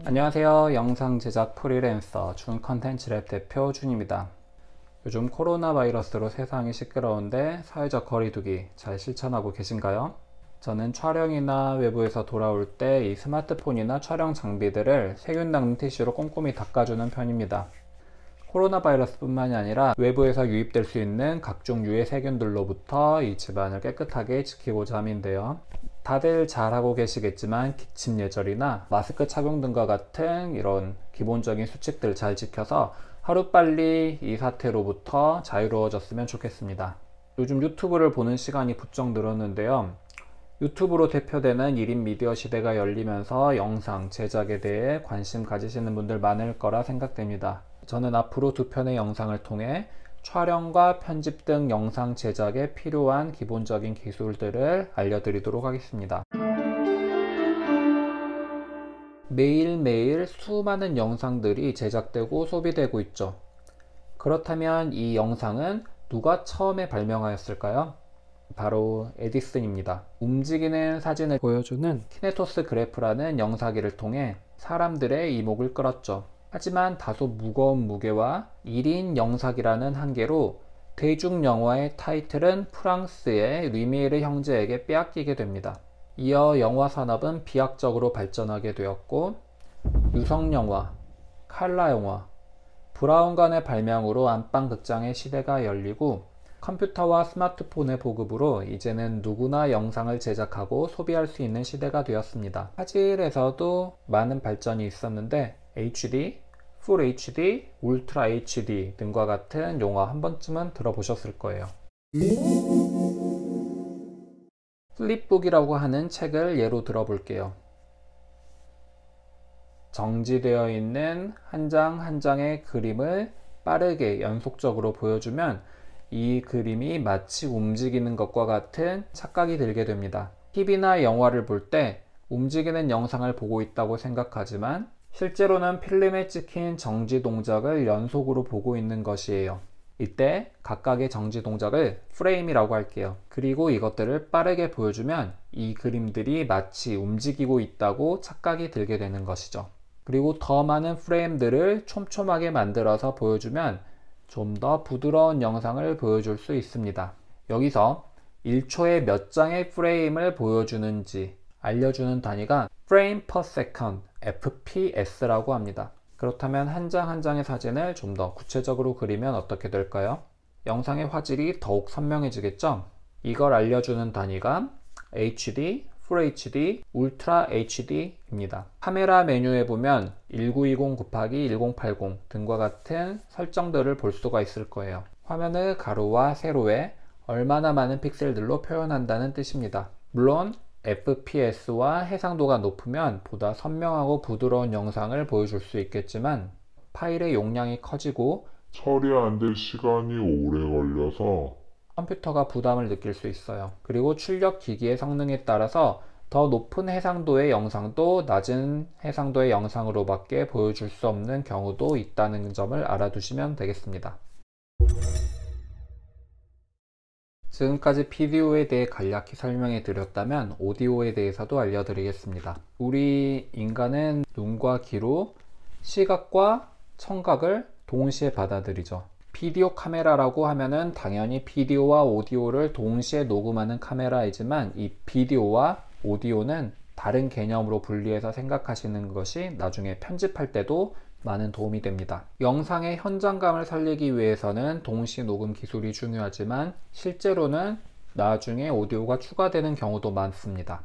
안녕하세요. 영상 제작 프리랜서 준 컨텐츠랩 대표 준입니다. 요즘 코로나 바이러스로 세상이 시끄러운데 사회적 거리두기 잘 실천하고 계신가요? 저는 촬영이나 외부에서 돌아올 때 이 스마트폰이나 촬영 장비들을 세균 닦는 티슈로 꼼꼼히 닦아주는 편입니다. 코로나 바이러스 뿐만이 아니라 외부에서 유입될 수 있는 각종 유해 세균들로부터 이 집안을 깨끗하게 지키고자 함인데요. 다들 잘하고 계시겠지만 기침 예절이나 마스크 착용 등과 같은 이런 기본적인 수칙들 잘 지켜서 하루빨리 이 사태로부터 자유로워졌으면 좋겠습니다. 요즘 유튜브를 보는 시간이 부쩍 늘었는데요. 유튜브로 대표되는 1인 미디어 시대가 열리면서 영상 제작에 대해 관심 가지시는 분들 많을 거라 생각됩니다. 저는 앞으로 두 편의 영상을 통해 촬영과 편집 등 영상 제작에 필요한 기본적인 기술들을 알려드리도록 하겠습니다. 매일매일 수많은 영상들이 제작되고 소비되고 있죠. 그렇다면 이 영상은 누가 처음에 발명하였을까요? 바로 에디슨입니다. 움직이는 사진을 보여주는 키네토스 그래프라는 영상기를 통해 사람들의 이목을 끌었죠. 하지만 다소 무거운 무게와 1인 영상이라는 한계로 대중영화의 타이틀은 프랑스의 루미에르 형제에게 빼앗기게 됩니다. 이어 영화 산업은 비약적으로 발전하게 되었고 유성영화, 칼라영화, 브라운관의 발명으로 안방극장의 시대가 열리고 컴퓨터와 스마트폰의 보급으로 이제는 누구나 영상을 제작하고 소비할 수 있는 시대가 되었습니다. 화질에서도 많은 발전이 있었는데 HD, 풀 HD, 울트라 HD 등과 같은 용어 한 번쯤은 들어보셨을 거예요. 플립북이라고 하는 책을 예로 들어볼게요. 정지되어 있는 한 장 한 장의 그림을 빠르게 연속적으로 보여주면 이 그림이 마치 움직이는 것과 같은 착각이 들게 됩니다. TV나 영화를 볼 때 움직이는 영상을 보고 있다고 생각하지만 실제로는 필름에 찍힌 정지 동작을 연속으로 보고 있는 것이에요. 이때 각각의 정지 동작을 프레임이라고 할게요. 그리고 이것들을 빠르게 보여주면 이 그림들이 마치 움직이고 있다고 착각이 들게 되는 것이죠. 그리고 더 많은 프레임들을 촘촘하게 만들어서 보여주면 좀 더 부드러운 영상을 보여줄 수 있습니다. 여기서 1초에 몇 장의 프레임을 보여주는지 알려주는 단위가 frame per second, FPS라고 합니다. 그렇다면 한 장 한 장의 사진을 좀 더 구체적으로 그리면 어떻게 될까요? 영상의 화질이 더욱 선명해지겠죠? 이걸 알려주는 단위가 HD, Full HD, Ultra HD입니다. 카메라 메뉴에 보면 1920x1080 등과 같은 설정들을 볼 수가 있을 거예요. 화면을 가로와 세로에 얼마나 많은 픽셀들로 표현한다는 뜻입니다. 물론 FPS와 해상도가 높으면 보다 선명하고 부드러운 영상을 보여줄 수 있겠지만 파일의 용량이 커지고 처리하는데 시간이 오래 걸려서 컴퓨터가 부담을 느낄 수 있어요. 그리고 출력 기기의 성능에 따라서 더 높은 해상도의 영상도 낮은 해상도의 영상으로밖에 보여줄 수 없는 경우도 있다는 점을 알아두시면 되겠습니다. 지금까지 비디오에 대해 간략히 설명해 드렸다면 오디오에 대해서도 알려드리겠습니다. 우리 인간은 눈과 귀로 시각과 청각을 동시에 받아들이죠. 비디오 카메라라고 하면은 당연히 비디오와 오디오를 동시에 녹음하는 카메라이지만 이 비디오와 오디오는 다른 개념으로 분리해서 생각하시는 것이 나중에 편집할 때도 많은 도움이 됩니다. 영상의 현장감을 살리기 위해서는 동시 녹음 기술이 중요하지만 실제로는 나중에 오디오가 추가되는 경우도 많습니다.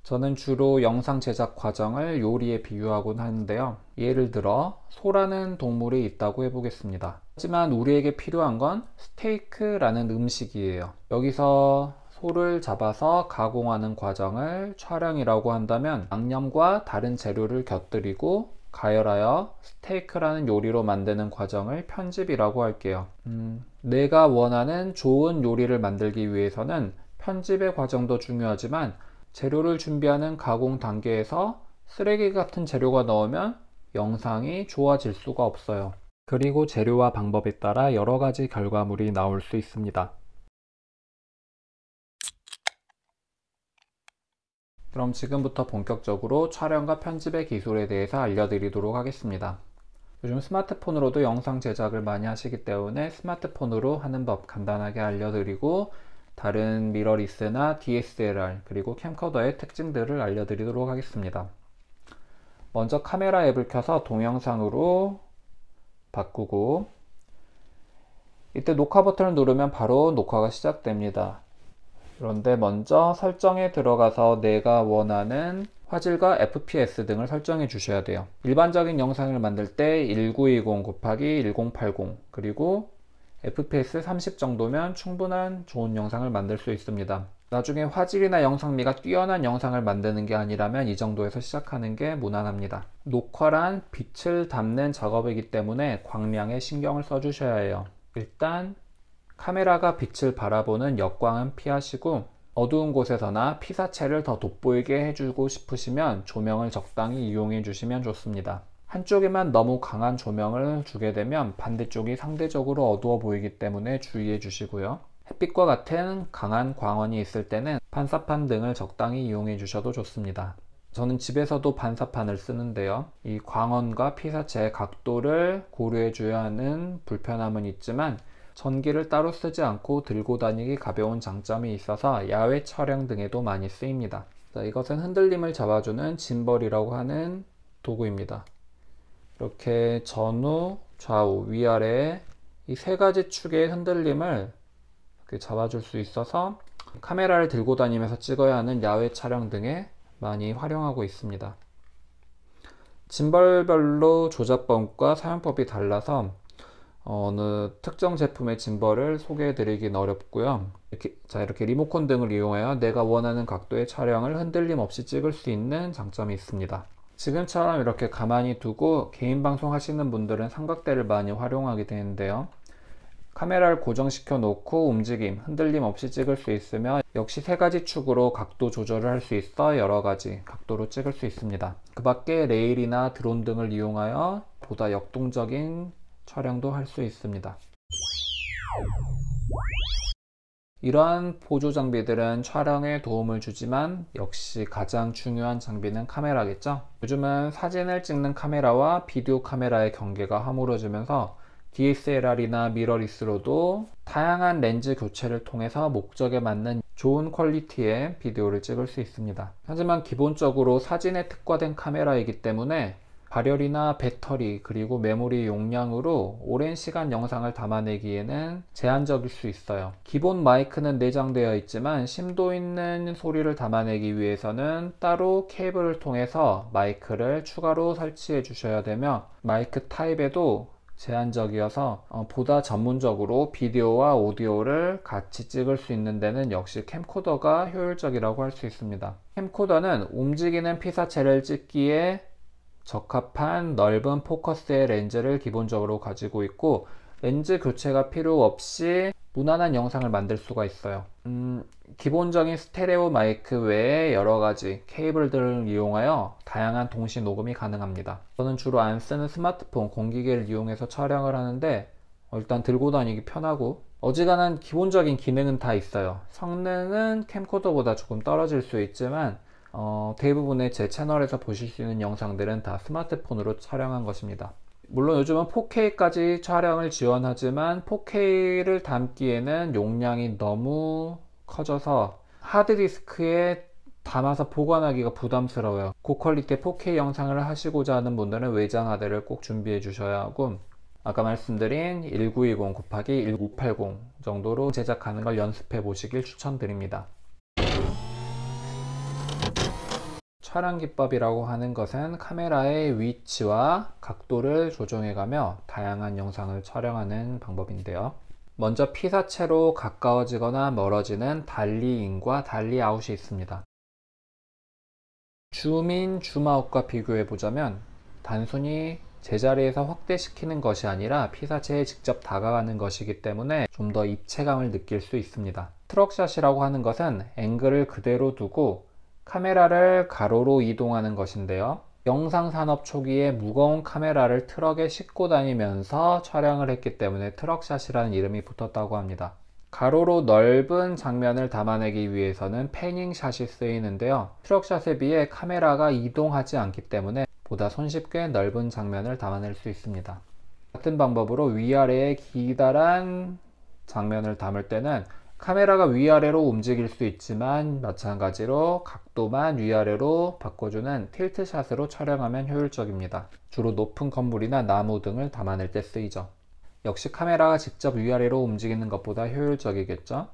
저는 주로 영상 제작 과정을 요리에 비유하곤 하는데요. 예를 들어 소라는 동물이 있다고 해보겠습니다. 하지만 우리에게 필요한 건 스테이크라는 음식이에요. 여기서 소를 잡아서 가공하는 과정을 촬영이라고 한다면 양념과 다른 재료를 곁들이고 가열하여 스테이크라는 요리로 만드는 과정을 편집이라고 할게요. 내가 원하는 좋은 요리를 만들기 위해서는 편집의 과정도 중요하지만 재료를 준비하는 가공 단계에서 쓰레기 같은 재료가 나오면 영상이 좋아질 수가 없어요. 그리고 재료와 방법에 따라 여러 가지 결과물이 나올 수 있습니다. 그럼 지금부터 본격적으로 촬영과 편집의 기술에 대해서 알려드리도록 하겠습니다. 요즘 스마트폰으로도 영상 제작을 많이 하시기 때문에 스마트폰으로 하는 법 간단하게 알려드리고, 다른 미러리스나 DSLR 그리고 캠코더의 특징들을 알려드리도록 하겠습니다. 먼저 카메라 앱을 켜서 동영상으로 바꾸고, 이때 녹화 버튼을 누르면 바로 녹화가 시작됩니다. 그런데 먼저 설정에 들어가서 내가 원하는 화질과 FPS 등을 설정해 주셔야 돼요. 일반적인 영상을 만들 때 1920 곱하기 1080 그리고 FPS 30 정도면 충분한 좋은 영상을 만들 수 있습니다. 나중에 화질이나 영상미가 뛰어난 영상을 만드는 게 아니라면 이 정도에서 시작하는 게 무난합니다. 녹화란 빛을 담는 작업이기 때문에 광량에 신경을 써주셔야 해요. 일단 카메라가 빛을 바라보는 역광은 피하시고, 어두운 곳에서나 피사체를 더 돋보이게 해주고 싶으시면 조명을 적당히 이용해 주시면 좋습니다. 한쪽에만 너무 강한 조명을 주게 되면 반대쪽이 상대적으로 어두워 보이기 때문에 주의해 주시고요. 햇빛과 같은 강한 광원이 있을 때는 반사판 등을 적당히 이용해 주셔도 좋습니다. 저는 집에서도 반사판을 쓰는데요. 이 광원과 피사체의 각도를 고려해 줘야 하는 불편함은 있지만 전기를 따로 쓰지 않고 들고 다니기 가벼운 장점이 있어서 야외 촬영 등에도 많이 쓰입니다. 자, 이것은 흔들림을 잡아주는 짐벌이라고 하는 도구입니다. 이렇게 전후, 좌우, 위아래 이 세 가지 축의 흔들림을 이렇게 잡아줄 수 있어서 카메라를 들고 다니면서 찍어야 하는 야외 촬영 등에 많이 활용하고 있습니다. 짐벌별로 조작법과 사용법이 달라서 어느 특정 제품의 짐벌을 소개해 드리긴 어렵고요. 이렇게 리모컨 등을 이용하여 내가 원하는 각도의 촬영을 흔들림 없이 찍을 수 있는 장점이 있습니다. 지금처럼 이렇게 가만히 두고 개인 방송 하시는 분들은 삼각대를 많이 활용하게 되는데요. 카메라를 고정시켜 놓고 움직임, 흔들림 없이 찍을 수 있으며, 역시 세 가지 축으로 각도 조절을 할 수 있어 여러 가지 각도로 찍을 수 있습니다. 그 밖에 레일이나 드론 등을 이용하여 보다 역동적인 촬영도 할 수 있습니다. 이러한 보조 장비들은 촬영에 도움을 주지만 역시 가장 중요한 장비는 카메라겠죠. 요즘은 사진을 찍는 카메라와 비디오 카메라의 경계가 허물어지면서 DSLR이나 미러리스로도 다양한 렌즈 교체를 통해서 목적에 맞는 좋은 퀄리티의 비디오를 찍을 수 있습니다. 하지만 기본적으로 사진에 특화된 카메라이기 때문에 발열이나 배터리 그리고 메모리 용량으로 오랜 시간 영상을 담아내기에는 제한적일 수 있어요. 기본 마이크는 내장되어 있지만 심도 있는 소리를 담아내기 위해서는 따로 케이블을 통해서 마이크를 추가로 설치해 주셔야 되며, 마이크 타입에도 제한적이어서 보다 전문적으로 비디오와 오디오를 같이 찍을 수 있는 데는 역시 캠코더가 효율적이라고 할 수 있습니다. 캠코더는 움직이는 피사체를 찍기에 적합한 넓은 포커스의 렌즈를 기본적으로 가지고 있고, 렌즈 교체가 필요 없이 무난한 영상을 만들 수가 있어요. 기본적인 스테레오 마이크 외에 여러가지 케이블들을 이용하여 다양한 동시 녹음이 가능합니다. 저는 주로 안 쓰는 스마트폰 공기계를 이용해서 촬영을 하는데 일단 들고 다니기 편하고, 어지간한 기본적인 기능은 다 있어요. 성능은 캠코더보다 조금 떨어질 수 있지만 대부분의 제 채널에서 보실 수 있는 영상들은 다 스마트폰으로 촬영한 것입니다. 물론 요즘은 4K까지 촬영을 지원하지만 4K를 담기에는 용량이 너무 커져서 하드디스크에 담아서 보관하기가 부담스러워요. 고퀄리티의 4K 영상을 하시고자 하는 분들은 외장 하드를 꼭 준비해 주셔야 하고, 아까 말씀드린 1920 곱하기 1980 정도로 제작하는 걸 연습해 보시길 추천드립니다. 촬영 기법이라고 하는 것은 카메라의 위치와 각도를 조정해가며 다양한 영상을 촬영하는 방법인데요. 먼저 피사체로 가까워지거나 멀어지는 달리인과 달리아웃이 있습니다. 줌인, 줌아웃과 비교해 보자면 단순히 제자리에서 확대시키는 것이 아니라 피사체에 직접 다가가는 것이기 때문에 좀 더 입체감을 느낄 수 있습니다. 트럭샷이라고 하는 것은 앵글을 그대로 두고 카메라를 가로로 이동하는 것인데요. 영상 산업 초기에 무거운 카메라를 트럭에 싣고 다니면서 촬영을 했기 때문에 트럭샷이라는 이름이 붙었다고 합니다. 가로로 넓은 장면을 담아내기 위해서는 패닝샷이 쓰이는데요. 트럭샷에 비해 카메라가 이동하지 않기 때문에 보다 손쉽게 넓은 장면을 담아낼 수 있습니다. 같은 방법으로 위아래에 기다란 장면을 담을 때는 카메라가 위아래로 움직일 수 있지만 마찬가지로 각도만 위아래로 바꿔주는 틸트샷으로 촬영하면 효율적입니다. 주로 높은 건물이나 나무 등을 담아낼 때 쓰이죠. 역시 카메라가 직접 위아래로 움직이는 것보다 효율적이겠죠.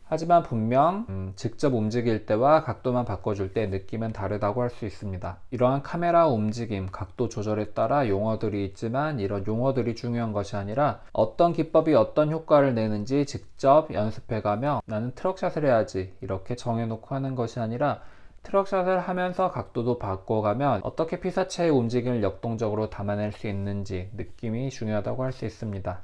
하지만 분명 직접 움직일 때와 각도만 바꿔줄 때 느낌은 다르다고 할 수 있습니다. 이러한 카메라 움직임, 각도 조절에 따라 용어들이 있지만 이런 용어들이 중요한 것이 아니라 어떤 기법이 어떤 효과를 내는지 직접 연습해가며 나는 트럭샷을 해야지 이렇게 정해놓고 하는 것이 아니라 트럭샷을 하면서 각도도 바꿔가면 어떻게 피사체의 움직임을 역동적으로 담아낼 수 있는지 느낌이 중요하다고 할 수 있습니다.